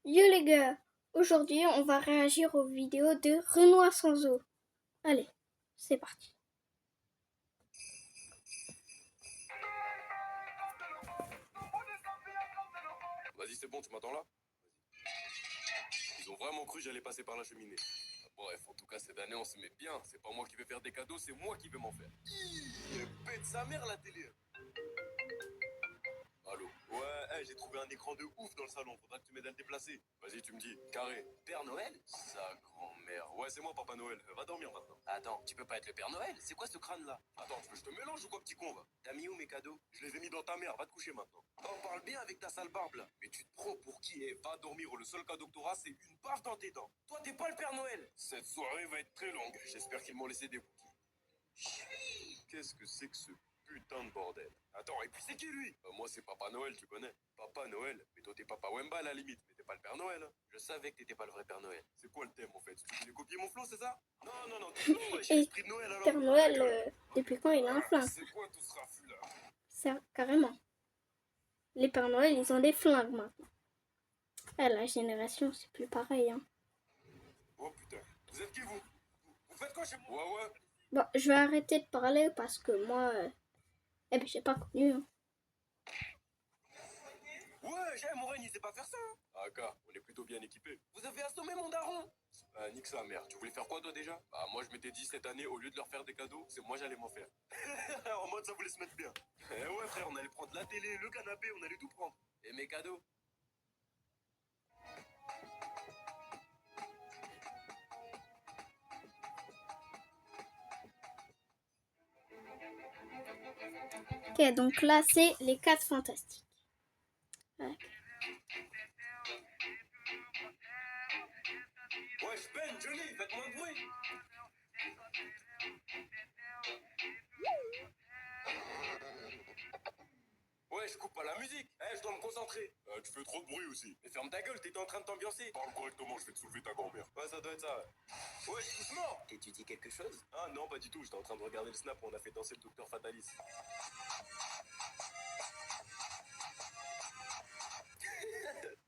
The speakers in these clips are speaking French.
Yo les gars, aujourd'hui on va réagir aux vidéos de Renoir sans eau. Allez, c'est parti. Vas-y, c'est bon, tu m'entends là? Ils ont vraiment cru que j'allais passer par la cheminée. Bref, en tout cas, cette année, on se met bien. C'est pas moi qui vais faire des cadeaux, c'est moi qui vais m'en faire. Il pète sa mère, la télé. Allô? Ouais, hey, j'ai trouvé un écran de ouf dans le salon. Faudra que tu m'aides à le déplacer. Vas-y, tu me dis. Carré. Père Noël? Sa grand-mère. Ouais, c'est moi, Papa Noël. Va dormir maintenant. Attends, tu peux pas être le Père Noël? C'est quoi ce crâne-là? Attends, tu veux que je te mélange ou quoi, petit con, va? T'as mis où mes cadeaux? Je les ai mis dans ta mère. Va te coucher maintenant. T'en parles bien avec ta sale barbe, là. Mais tu te prends pour qui? Et va dormir. Le seul cadeau que t'auras, c'est une baffe dans tes dents. Toi, t'es pas le Père Noël. Cette soirée va être très longue. J'espère qu'ils m'ont laissé des bouquets. Qu'est-ce que c'est que ce putain de bordel? Attends, et puis c'est qui lui? Moi c'est Papa Noël, tu connais. Papa Noël? Mais toi t'es Papa Wemba à la limite, mais t'es pas le Père Noël. Hein. Je savais que t'étais pas le vrai Père Noël. C'est quoi le thème en fait? Tu voulais copier mon flow, c'est ça? Non, non, non, tu peux j'ai Et l'esprit de Noël alors. Père Noël, depuis quand il a un flingue? C'est quoi tout ce raffut là? Ça, carrément. Les Pères Noël, ils ont des flingues maintenant. Ah, la génération, c'est plus pareil. Hein. Oh putain, vous êtes qui vous? Vous faites quoi chez moi? Ouais, ouais. Bon, je vais arrêter de parler parce que moi, j'ai pas connu. Hein. Ouais, j'ai mon règne, il sait pas faire ça. Aka, on est plutôt bien équipés. Vous avez assommé mon daron. Nique sa mère. Tu voulais faire quoi toi déjà? Bah moi je m'étais dit cette année, au lieu de leur faire des cadeaux, c'est moi j'allais m'en faire. En mode ça voulait se mettre bien. Eh ouais frère, on allait prendre la télé, le canapé, on allait tout prendre. Et mes cadeaux? Ok, donc là, c'est les 4 fantastiques. Ouais. Wesh Ben, Johnny, faites moins de bruit. Ouais, je coupe pas la musique. Je dois me concentrer. Tu fais trop de bruit aussi. Mais ferme ta gueule, t'étais en train de t'ambiancer. Parle correctement, je vais te soulever ta grand-mère. Ouais, ça doit être ça. Ouais, je suis mort. T'étudies quelque chose? Ah non, pas du tout. J'étais en train de regarder le snap où on a fait danser le docteur Fatalis.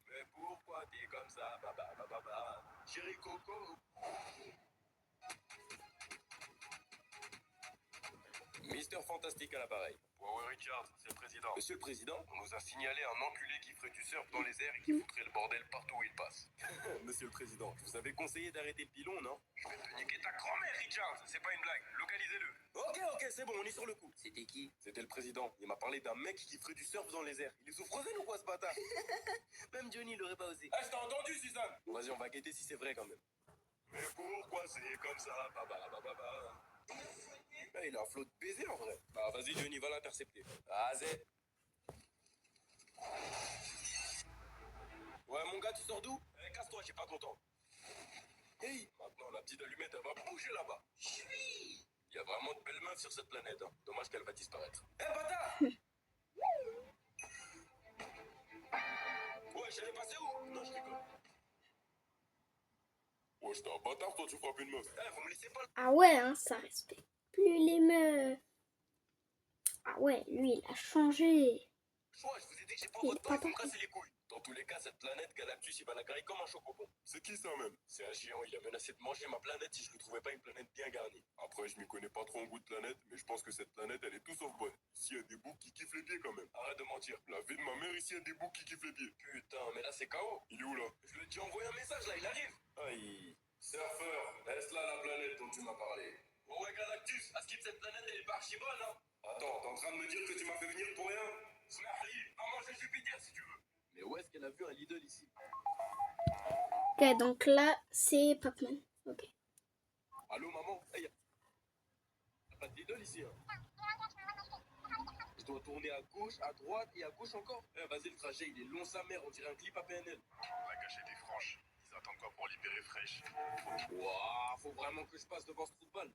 Mais pourquoi t'es comme ça, baba? Chéri Coco. Mister Fantastique à l'appareil. Ouais, Richard, c'est le président. Monsieur le président, on nous a signalé un enculé qui ferait du surf dans les airs et qui foutrait le bordel partout où il passe. Monsieur le président, je vous avais conseillé d'arrêter le pilon, non? Je vais te niquer ta grand-mère, Richard. C'est pas une blague. Localisez-le. Ok, c'est bon, on est sur le coup. C'était qui? C'était le président. Il m'a parlé d'un mec qui ferait du surf dans les airs. Il est sous Frozen ou quoi, ce bâtard? Même Johnny l'aurait pas osé. Je t'ai entendu, Suzanne. Bon, vas-y, on va guetter si c'est vrai quand même. Mais pourquoi c'est comme ça, baba? Il a un flot de baiser en vrai. Bah vas-y Johnny, va l'intercepter. Vas-y. Ouais mon gars, tu sors d'où? Casse-toi, j'ai pas ton temps. Hey, maintenant la petite allumette, elle va bouger là-bas. Il y a vraiment de belles meufs sur cette planète. Hein. Dommage qu'elle va disparaître. Bâtard. Ouais, j'allais passer où? Non, je rigole. Ouais, j'étais un bâtard, toi tu frappes une meuf. Vous me laissez pas. Ah ouais, hein, ça respecte plus les meufs. Ah ouais, lui, il a changé. Je vous ai dit que j'ai pas Il votre est temps, pas il faut me pareil. casser les couilles. Dans tous les cas, cette planète Galactus, il va la griller comme un chocobon. C'est qui ça même? C'est un géant, il a menacé de manger ma planète si je lui trouvais pas une planète bien garnie. Après, je m'y connais pas trop en goût de planète, mais je pense que cette planète, elle est tout sauf bonne. Ici, il y a des boucs qui kiffent les pieds quand même. Arrête de mentir. La vie de ma mère, ici, il y a des boucs qui kiffent les pieds. Putain, mais là, c'est KO. Il est où là? Je lui ai déjà envoyé un message là, il arrive. Aïe. Surfeur, laisse là la planète dont tu m'as parlé. Oh ouais, Galactus, à ce qui de cette planète, elle est pas archi bonne, hein? Attends, t'es en train de me dire que tu m'as fait venir pour rien? Smahli, va manger Jupiter si tu veux. Mais où est-ce qu'elle a vu un Lidl ici? Ok, donc là, c'est Pac-Man. Ok. Allô maman? Hey, y'a pas de Lidl ici, hein? Je dois tourner à gauche, à droite et à gauche encore? Vas-y, le trajet, il est long sa mère, on dirait un clip à PNL. On a caché des franches. Ils attendent quoi pour libérer fraîche? Wouah, faut vraiment que je passe devant ce trou de balle.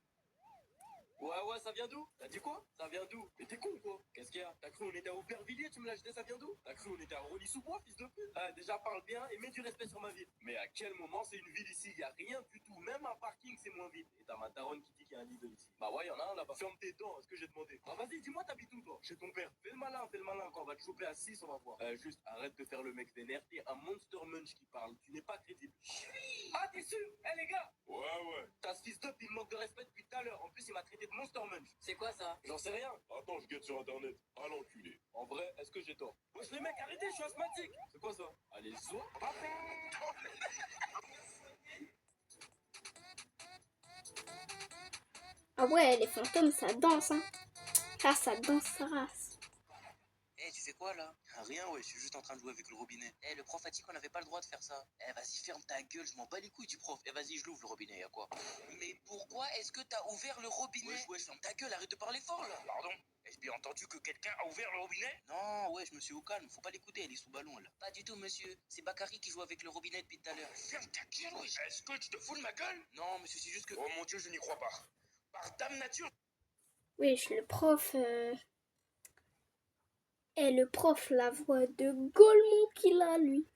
Ouais, ça vient d'où? T'as dit quoi? Ça vient d'où? Mais t'es con ou quoi? Qu'est-ce qu'il y a? T'as cru on était à Aubervilliers, tu me l'as jeté, ça vient d'où? T'as cru on était à Rony-sous-Bois, fils de pute? Ah, déjà parle bien et mets du respect sur ma ville. Mais à quel moment c'est une ville ici? Y a rien du tout, même un parking c'est moins vide. Et t'as ma daronne qui dit qu'il y a un Lidl ici. Bah ouais, y'en a un là-bas. Ferme tes dents, est-ce que j'ai demandé? Bah vas-y, dis-moi t'habites où toi? Chez ton père. Fais le malin, quand on va te choper à 6, on va voir. Juste, arrête de faire le mec vénère, t'es un Monster Munch qui parle, tu n'es pas crédible. Ah, t'es sûr? Eh les gars! Ouais. T'as ce fils d'up, il me manque de respect depuis tout à l'heure. En plus, il m'a traité de Monster Munch. C'est quoi ça? J'en sais rien. Attends, je guette sur internet. Ah l'enculé. En vrai, est-ce que j'ai tort? Wesh les mecs, arrêtez, je suis asthmatique. C'est quoi ça? Allez, zo. Ah ouais, les fantômes, ça danse, hein. Ah, ça danse sa race. Eh, tu fais quoi là? Rien, ouais, je suis juste en train de jouer avec le robinet. Eh, le prof a dit qu'on n'avait pas le droit de faire ça. Eh, vas-y, ferme ta gueule, je m'en bats les couilles du prof. Eh, vas-y, je l'ouvre le robinet, y'a quoi? Mais pourquoi est-ce que t'as ouvert le robinet? Ouais, ferme ta gueule, arrête de parler fort là. Pardon? Ai-je bien entendu que quelqu'un a ouvert le robinet? Non, ouais, je me suis au calme, faut pas l'écouter, elle est sous ballon là. Pas du tout, monsieur. C'est Bakary qui joue avec le robinet depuis tout à l'heure. Ferme ta gueule, ouais. Est-ce que tu te fous de ma gueule? Non, monsieur, c'est juste que. Oh mon dieu, je n'y crois pas. Par dame nature. Oui, je suis le prof. Et le prof, la voix de Golemont qu'il a, lui.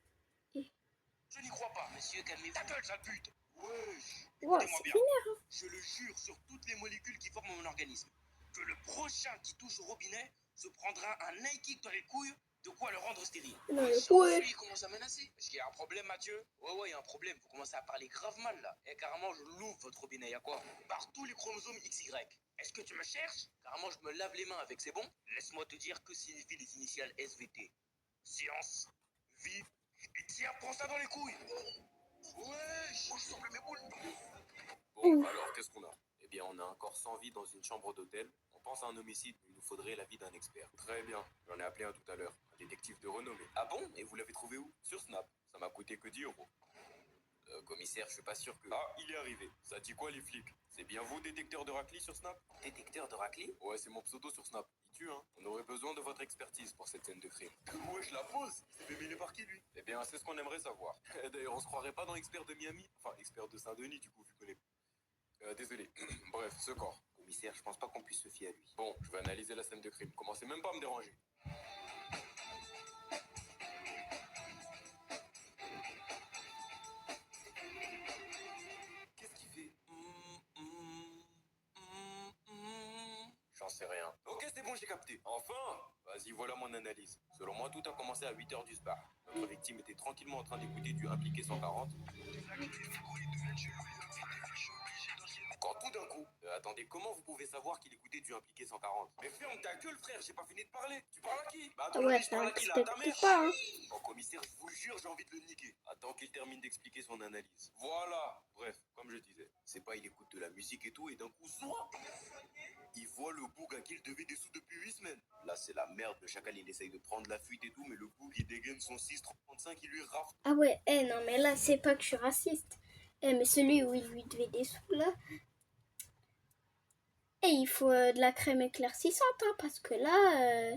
Je n'y crois pas. Monsieur, calmez-vous. Ta gueule, sale pute. Wesh. Wow, Écoutez-moi c'est bien. vénère. Je le jure sur toutes les molécules qui forment mon organisme, que le prochain qui touche au robinet se prendra un Nike dans les couilles, de quoi le rendre stérile. Non, Wesh, ouais. lui, il commence à menacer. Est-ce qu'il y a un problème, Mathieu? Ouais, il y a un problème. Vous commencez à parler grave mal, là. Et carrément, je l'ouvre, votre robinet. Y'a quoi? Par tous les chromosomes XY. Est-ce que tu me cherches? Carrément, je me lave les mains avec, c'est bon? Laisse-moi te dire que signifient les initiales SVT. Science, vie, et tiens, prends ça dans les couilles. Wesh, je sens plus mes boules. Bon, alors, qu'est-ce qu'on a? Eh bien, on a un corps sans vie dans une chambre d'hôtel. On pense à un homicide, mais il nous faudrait l'avis d'un expert. Très bien, j'en ai appelé un tout à l'heure. Un détective de renommée. Ah bon? Et vous l'avez trouvé où? Sur Snap. Ça m'a coûté que 10 euros. Commissaire, je suis pas sûr que... Ah, il est arrivé. Ça dit quoi, les flics? C'est bien vous, détecteur de raclis sur Snap? Détecteur de raclis? Ouais, c'est mon pseudo sur Snap. Il tue, hein. On aurait besoin de votre expertise pour cette scène de crime. Wesh, la pose! Il s'est fait mêler par qui, lui? Eh bien, c'est ce qu'on aimerait savoir. D'ailleurs, on se croirait pas dans expert de Miami? Enfin, expert de Saint-Denis, du coup, vu qu'on est... désolé. Bref, ce corps. Commissaire, je pense pas qu'on puisse se fier à lui. Bon, je vais analyser la scène de crime. Commencez même pas à me déranger. Qu'est-ce qu'il fait? J'en sais rien. Ok, c'est bon, j'ai capté. Enfin! Vas-y, voilà mon analyse. Selon moi, tout a commencé à 8h du soir. Notre victime était tranquillement en train d'écouter du Impliqué 140. Quand tout d'un coup... attendez, comment vous pouvez savoir qu'il écoutait du Impliqué 140? Mais ferme ta gueule, frère, j'ai pas fini de parler. Tu parles à qui? Bah, Ah ouais, je ça parle à qui, là? À ta mère? respecte pas, hein. Oh, commissaire, je vous le jure, j'ai envie de le niquer. Attends qu'il termine d'expliquer son analyse. Voilà. Bref, comme je disais, c'est pas il écoute de la musique et tout, et d'un coup, soit il voit le boug à qui il devait des sous depuis 8 semaines. Là, c'est la merde. Le chacal, il essaye de prendre la fuite et tout, mais le boug, il dégaine son 6,35, il lui rafle. Ah ouais, non, mais là, c'est pas que je suis raciste. Mais celui où il lui devait des sous, là. Il faut de la crème éclaircissante, hein, parce que là,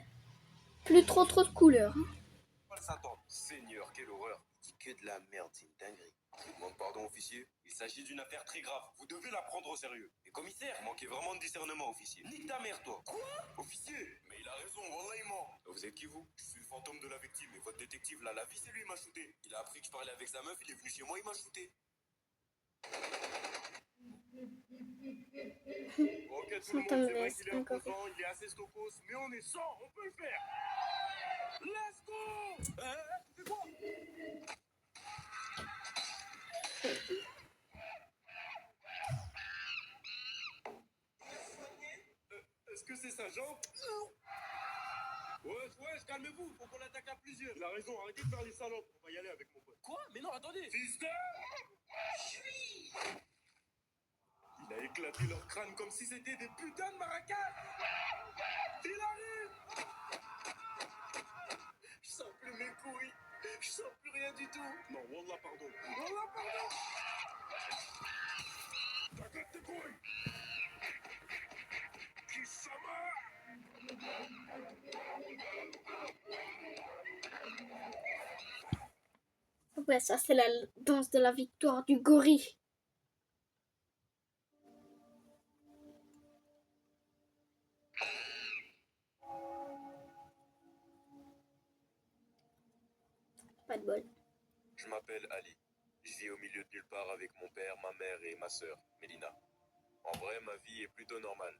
plus trop de couleurs. Hein. Satan. Seigneur, quelle horreur. Il dit que de la merde, c'est une dinguerie. Je vous demande pardon, officier. Il s'agit d'une affaire très grave. Vous devez la prendre au sérieux. Et commissaire, vous manquez vraiment de discernement, officier. Nique ta mère, toi. Quoi? Officier? Mais il a raison, wallah, il ment. Vous êtes qui, vous? Je suis le fantôme de la victime. Et votre détective, là, la vie, c'est lui, il m'a shooté. Il a appris que je parlais avec sa meuf, il est venu chez moi, il m'a shooté. Ok, tout le monde, c'est vrai qu'il est imposant, il est assez stokos, mais on est 100, on peut le faire. Let's go! Tu fais quoi? Est-ce que c'est sa jambe? Ouais, calmez-vous, faut qu'on l'attaque à plusieurs. Il a raison, arrêtez de faire les salopes, on va y aller avec mon pote. Quoi? Mais non, attendez. Fils de... Il a éclaté leur crâne comme si c'était des putains de maracas. Il arrive. Je sens plus mes couilles. Je sens plus rien du tout. Non, wallah, pardon. Wallah, pardon. T'inquiète tes couilles. Qui ça Ouais, ça, c'est la danse de la victoire du gorille. m'appelle Ali. Je vis au milieu de nulle part avec mon père, ma mère et ma sœur, Mélina. En vrai, ma vie est plutôt normale.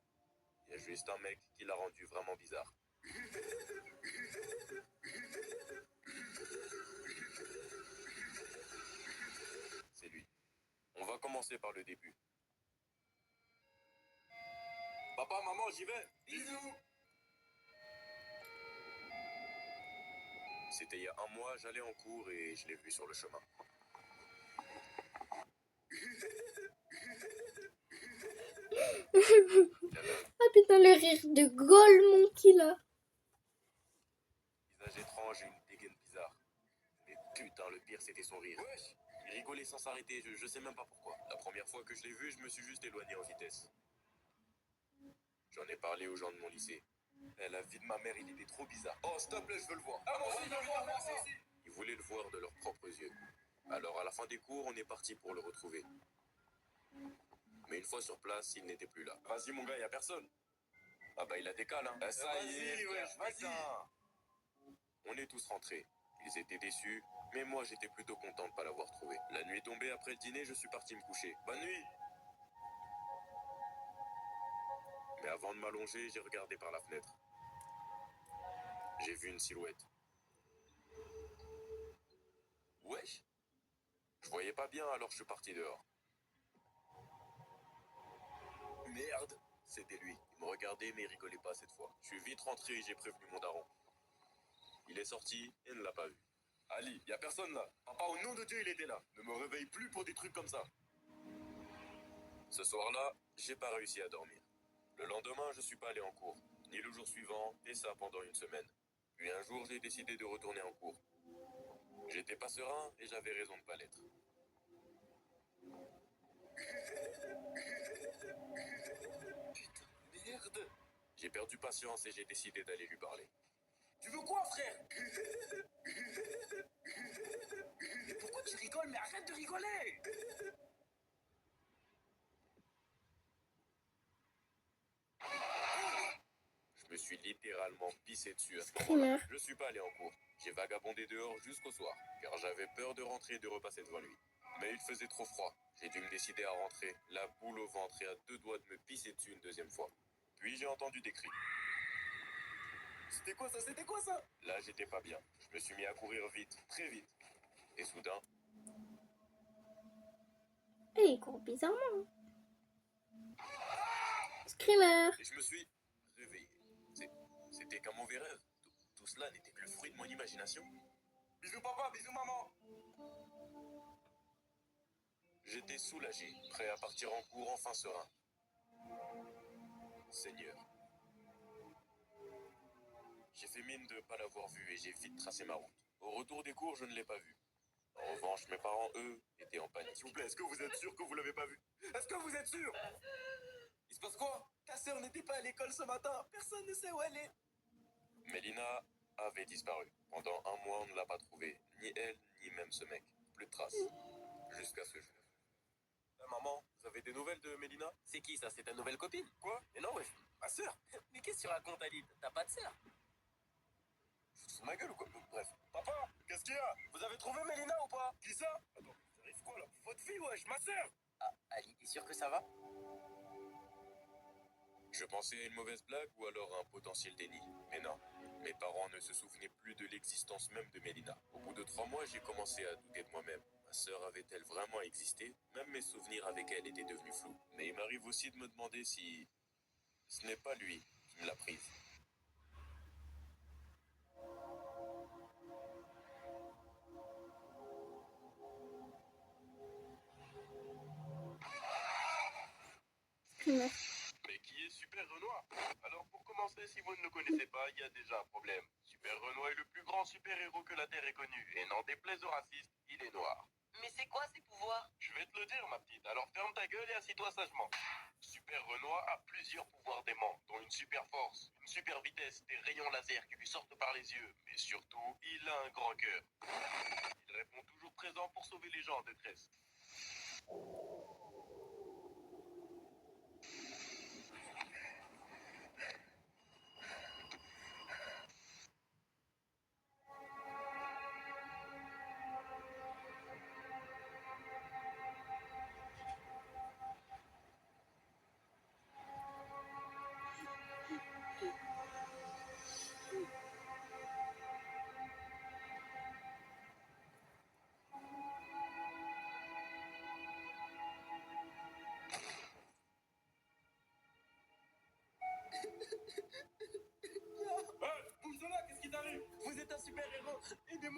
Il y a juste un mec qui l'a rendu vraiment bizarre. C'est lui. On va commencer par le début. Papa, maman, j'y vais. Bisous. C'était il y a un mois, j'allais en cours et je l'ai vu sur le chemin. Ah putain, le rire de Golemon qu'il a. Visage étrange et une dégaine bizarre. Mais putain, le pire, c'était son rire. Wesh. Il rigolait sans s'arrêter, je sais même pas pourquoi. La première fois que je l'ai vu, je me suis juste éloigné en vitesse. J'en ai parlé aux gens de mon lycée. Eh, la vie de ma mère, il était trop bizarre. Oh, s'il te plaît, je veux le voir. Ah, moi aussi, je veux le voir, merci. Ils voulaient le voir de leurs propres yeux. Alors, à la fin des cours, on est parti pour le retrouver. Mais une fois sur place, il n'était plus là. Vas-y, mon gars, y a personne. Ah bah, il a décalé, hein. Ça y est, vas-y. On est tous rentrés. Ils étaient déçus, mais moi, j'étais plutôt content de pas l'avoir trouvé. La nuit tombée après le dîner, je suis parti me coucher. Bonne nuit. Mais avant de m'allonger, j'ai regardé par la fenêtre. J'ai vu une silhouette. Wesh. Je voyais pas bien, alors je suis parti dehors. Merde. C'était lui. Il me regardait, mais il rigolait pas cette fois. Je suis vite rentré et j'ai prévenu mon daron. Il est sorti et ne l'a pas vu. Ali, y a personne là. Papa, au nom de Dieu, il était là. Ne me réveille plus pour des trucs comme ça. Ce soir-là, j'ai pas réussi à dormir. Le lendemain, je suis pas allé en cours, ni le jour suivant, et ça pendant une semaine. Puis un jour, j'ai décidé de retourner en cours. J'étais pas serein et j'avais raison de pas l'être. Putain, merde. J'ai perdu patience et j'ai décidé d'aller lui parler. Tu veux quoi, frère? Pourquoi tu rigoles? Mais arrête de rigoler! Je me suis littéralement pissé dessus à ce moment-là. Je suis pas allé en cours. J'ai vagabondé dehors jusqu'au soir, car j'avais peur de rentrer et de repasser devant lui. Mais il faisait trop froid. J'ai dû me décider à rentrer, la boule au ventre et à deux doigts de me pisser dessus une deuxième fois. Puis j'ai entendu des cris. C'était quoi ça? C'était quoi ça? Là, j'étais pas bien. Je me suis mis à courir vite, très vite. Et soudain, Et il court bizarrement. Screamer. et je me suis réveillé. C'était qu'un mauvais rêve. Tout cela n'était que le fruit de mon imagination. Bisous papa, bisous maman. J'étais soulagé, prêt à partir en cours enfin serein. Seigneur. J'ai fait mine de ne pas l'avoir vu et j'ai vite tracé ma route. Au retour des cours, je ne l'ai pas vu. En revanche, mes parents, eux, étaient en panique. S'il vous plaît, est-ce que vous êtes sûr que vous l'avez pas vu? Est-ce que vous êtes sûr? Il se passe quoi? Ta sœur n'était pas à l'école ce matin. Personne ne sait où elle est. Mélina avait disparu. Pendant un mois, on ne l'a pas trouvée. Ni elle, ni même ce mec. Plus de traces. Jusqu'à ce jour. Maman, vous avez des nouvelles de Mélina? C'est qui ça? C'est ta nouvelle copine? Quoi? Mais non, wesh. Ma sœur? Mais qu'est-ce que tu racontes, Ali? T'as pas de sœur? Fous de ma gueule ou quoi? Bref. Papa, qu'est-ce qu'il y a? Vous avez trouvé Mélina ou pas? Qui ça? Attends, ça arrive quoi là? Votre fille, wesh, ma sœur! Ah, Ali, t'es sûr que ça va? Je pensais à une mauvaise blague ou alors à un potentiel déni. Mais non, mes parents ne se souvenaient plus de l'existence même de Mélina. Au bout de 3 mois, j'ai commencé à douter de moi-même. Ma sœur avait-elle vraiment existé? Même mes souvenirs avec elle étaient devenus flous. Mais il m'arrive aussi de me demander si ce n'est pas lui qui me l'a prise. Screamer. Mais qui est Super Renoir? Alors pour commencer, si vous ne le connaissez pas, il y a déjà un problème. Super Renoir est le plus grand super-héros que la Terre ait connu. Et n'en déplaise aux racistes, il est noir. Mais c'est quoi ces pouvoirs? Je vais te le dire, ma petite, alors ferme ta gueule et assis-toi sagement. Super Renoir a plusieurs pouvoirs déments, dont une super force, une super vitesse, des rayons laser qui lui sortent par les yeux. Mais surtout, il a un grand cœur. Il répond toujours présent pour sauver les gens en détresse.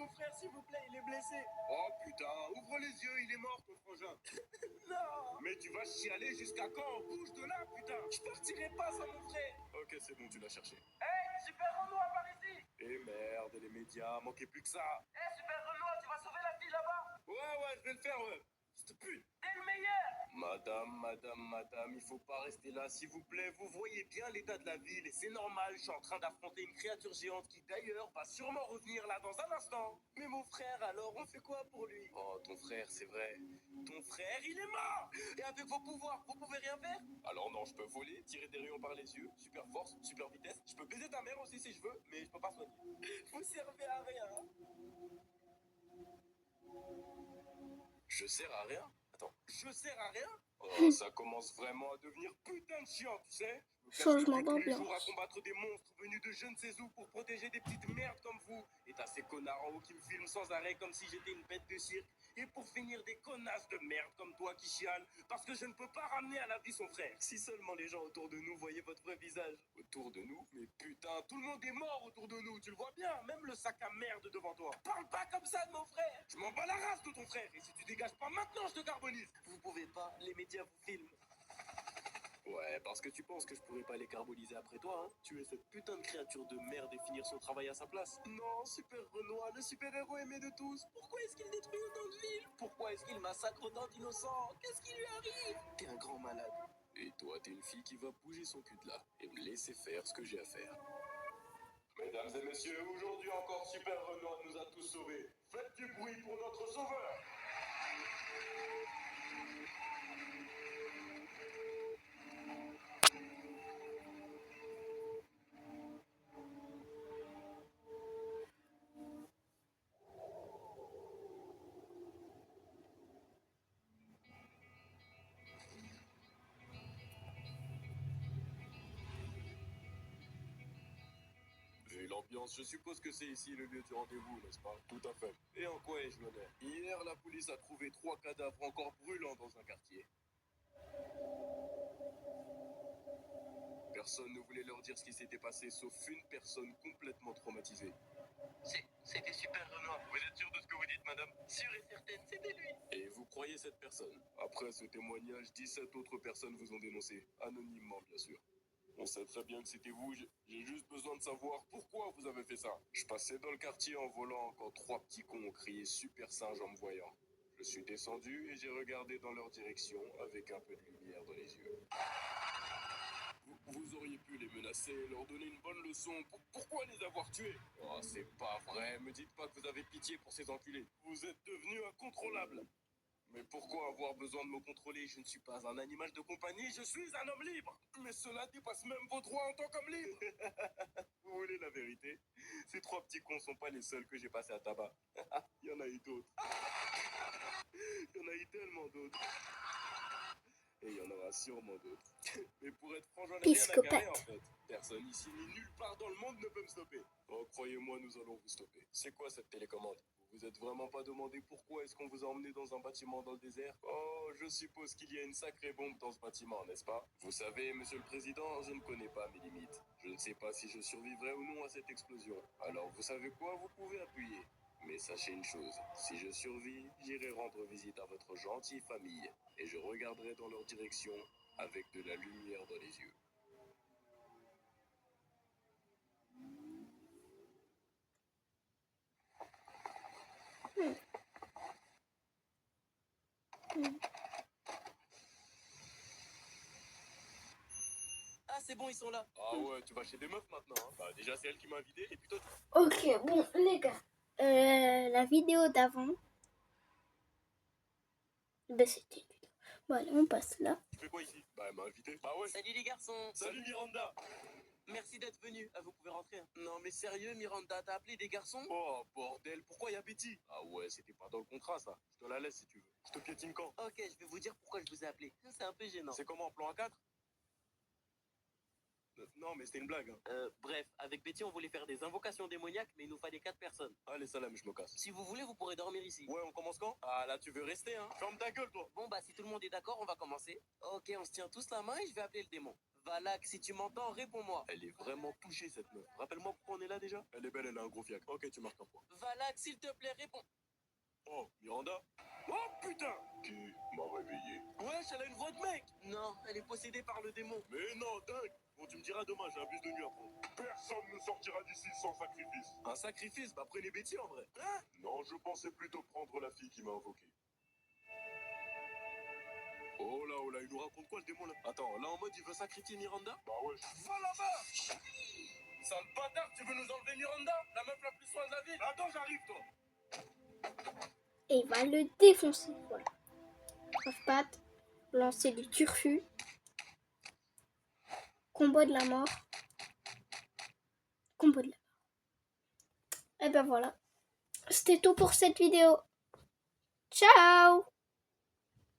mon frère, s'il vous plaît, il est blessé. Oh putain, ouvre les yeux, il est mort, ton frangin. Non. Mais tu vas chialer jusqu'à quand? Bouge de là, putain. Je partirai pas sans mon frère. Ok, c'est bon, tu l'as cherché. Hey, Super Renoir par ici. Eh merde, les médias, manquait plus que ça. Hey, Super Renoir, tu vas sauver la fille là-bas. Ouais, je vais le faire, ouais. Cette pute. T'es le meilleur. Madame, il faut pas rester là, s'il vous plaît. Vous voyez bien l'état de la ville et c'est normal. Je suis en train d'affronter une créature géante qui d'ailleurs va sûrement revenir là dans un instant. Mais mon frère, alors, on fait quoi pour lui? Oh, ton frère, c'est vrai. Ton frère, il est mort. Et avec vos pouvoirs, vous pouvez rien faire? Alors non, je peux voler, tirer des rayons par les yeux, super force, super vitesse. Je peux baiser ta mère aussi si je veux, mais je peux pas soigner. Vous servez à rien. Je sers à rien? Attends, je sers à rien? Oh, ça commence vraiment à devenir putain de chiant, tu sais? Je me casse le Changement cul tous les jours à d'ambiance. combattre des monstres venus de je ne sais où pour protéger des petites merdes comme vous. Et t'as ces connards en haut qui me filment sans arrêt comme si j'étais une bête de cirque. Et pour finir, des connasses de merde comme toi qui chialent parce que je ne peux pas ramener à la vie son frère. Si seulement les gens autour de nous voyaient votre vrai visage. Autour de nous? Mais putain, tout le monde est mort autour de nous, tu le vois bien, même le sac à merde devant toi. Parle pas comme ça de mon frère. Je m'en bats la race de ton frère et si tu dégages pas maintenant, je te carbonise. Vous pouvez pas, les médias vous filment. Ouais, parce que tu penses que je pourrais pas les carboniser après toi, hein? Tuer cette putain de créature de merde et finir son travail à sa place. Non, Super Renoir, le super-héros aimé de tous. Pourquoi est-ce qu'il détruit autant de villes? Pourquoi est-ce qu'il massacre autant d'innocents? Qu'est-ce qui lui arrive? T'es un grand malade. Et toi, t'es une fille qui va bouger son cul de là et me laisser faire ce que j'ai à faire. Mesdames et messieurs, aujourd'hui encore, Super Renoir nous a tous sauvés. Faites du bruit pour notre sauveur. Vu l'ambiance, je suppose que c'est ici le lieu du rendez-vous, n'est-ce pas? Tout à fait. Et en quoi ai-je l'honneur? Hier, la police a trouvé 3 cadavres encore brûlants dans un quartier. Personne ne voulait leur dire ce qui s'était passé, sauf une personne complètement traumatisée. C'était Super Renoir. Vous êtes sûr de ce que vous dites, madame? Sûre et certaine, c'était lui. Et vous croyez cette personne? Après ce témoignage, 17 autres personnes vous ont dénoncé. Anonymement, bien sûr. On sait très bien que c'était vous, j'ai juste besoin de savoir pourquoi vous avez fait ça. Je passais dans le quartier en volant quand 3 petits cons ont crié super singe en me voyant. Je suis descendu et j'ai regardé dans leur direction avec un peu de lumière dans les yeux. Vous auriez pu les menacer, leur donner une bonne leçon. Pourquoi les avoir tués? Oh, c'est pas vrai, me dites pas que vous avez pitié pour ces enculés. Vous êtes devenus incontrôlables. Mais pourquoi avoir besoin de me contrôler? Je ne suis pas un animal de compagnie, je suis un homme libre. Mais cela dépasse même vos droits en tant qu'homme libre. Vous voulez la vérité? Ces 3 petits cons sont pas les seuls que j'ai passés à tabac. Il y en a eu d'autres. Il y en a eu tellement d'autres. Et il y en aura sûrement d'autres. Mais pour être franc, j'en ai rien à carrer en fait. Personne ici ni nulle part dans le monde ne peut me stopper. Oh, croyez-moi, nous allons vous stopper. C'est quoi cette télécommande? Vous vous êtes vraiment pas demandé pourquoi est-ce qu'on vous a emmené dans un bâtiment dans le désert? Oh, je suppose qu'il y a une sacrée bombe dans ce bâtiment, n'est-ce pas? Vous savez, monsieur le président, je ne connais pas mes limites. Je ne sais pas si je survivrai ou non à cette explosion. Alors, vous savez quoi? Vous pouvez appuyer. Mais sachez une chose, si je survis, j'irai rendre visite à votre gentille famille et je regarderai dans leur direction avec de la lumière dans les yeux. Ah, c'est bon, ils sont là. Ah ouais, tu vas chez des meufs maintenant, hein? Bah déjà c'est elle qui m'a invité et puis toi Ok, bon, les gars. La vidéo d'avant, ben c'était... Bon, allez, on passe là. tu fais quoi ici? Bah elle m'a invité. Bah ouais. Salut les garçons. Salut Miranda. Merci d'être venus. Ah, vous pouvez rentrer. Non, mais sérieux, Miranda, t'as appelé des garçons? Oh bordel, pourquoi y a Betty? Ah ouais, c'était pas dans le contrat ça. Je te la laisse si tu veux. Je te piétine quand? Ok, je vais vous dire pourquoi je vous ai appelé. C'est un peu gênant. C'est comment en plan A4? Non mais c'était une blague, hein. Bref, avec Betty, on voulait faire des invocations démoniaques, mais il nous fallait 4 personnes. Allez salam, je me casse. Si vous voulez, vous pourrez dormir ici. Ouais, on commence quand? Ah là tu veux rester, hein? Ferme ta gueule toi. Bon, bah, si tout le monde est d'accord, on va commencer. Ok, on se tient tous la main et je vais appeler le démon. Valak, si tu m'entends, réponds-moi. Elle est vraiment touchée, cette meuf. Rappelle-moi pourquoi on est là déjà. Elle est belle, elle a un gros fiac. Ok, tu marques un point. Valak, s'il te plaît, réponds. Oh, Miranda. Oh putain. Qui m'a réveillé? Wesh, elle a une voix de mec. Non, elle est possédée par le démon. Mais non, dingue. Bon, tu me diras demain, j'ai un bus de nuit à prendre. Personne ne sortira d'ici sans sacrifice. Un sacrifice? Bah prenez Betty en vrai. Hein? Non, je pensais plutôt prendre la fille qui m'a invoqué. Oh là, il nous raconte quoi le démon là? Attends, là en mode il veut sacrifier Miranda? Bah ouais. Va là-bas! Sale bâtard, tu veux nous enlever Miranda? La meuf la plus soin de la ville? Attends, j'arrive toi! Et il va le défoncer. Voilà. Croche-patte, lancer du turfu. Combo de la mort. Combo de la mort. Et ben voilà. C'était tout pour cette vidéo. Ciao!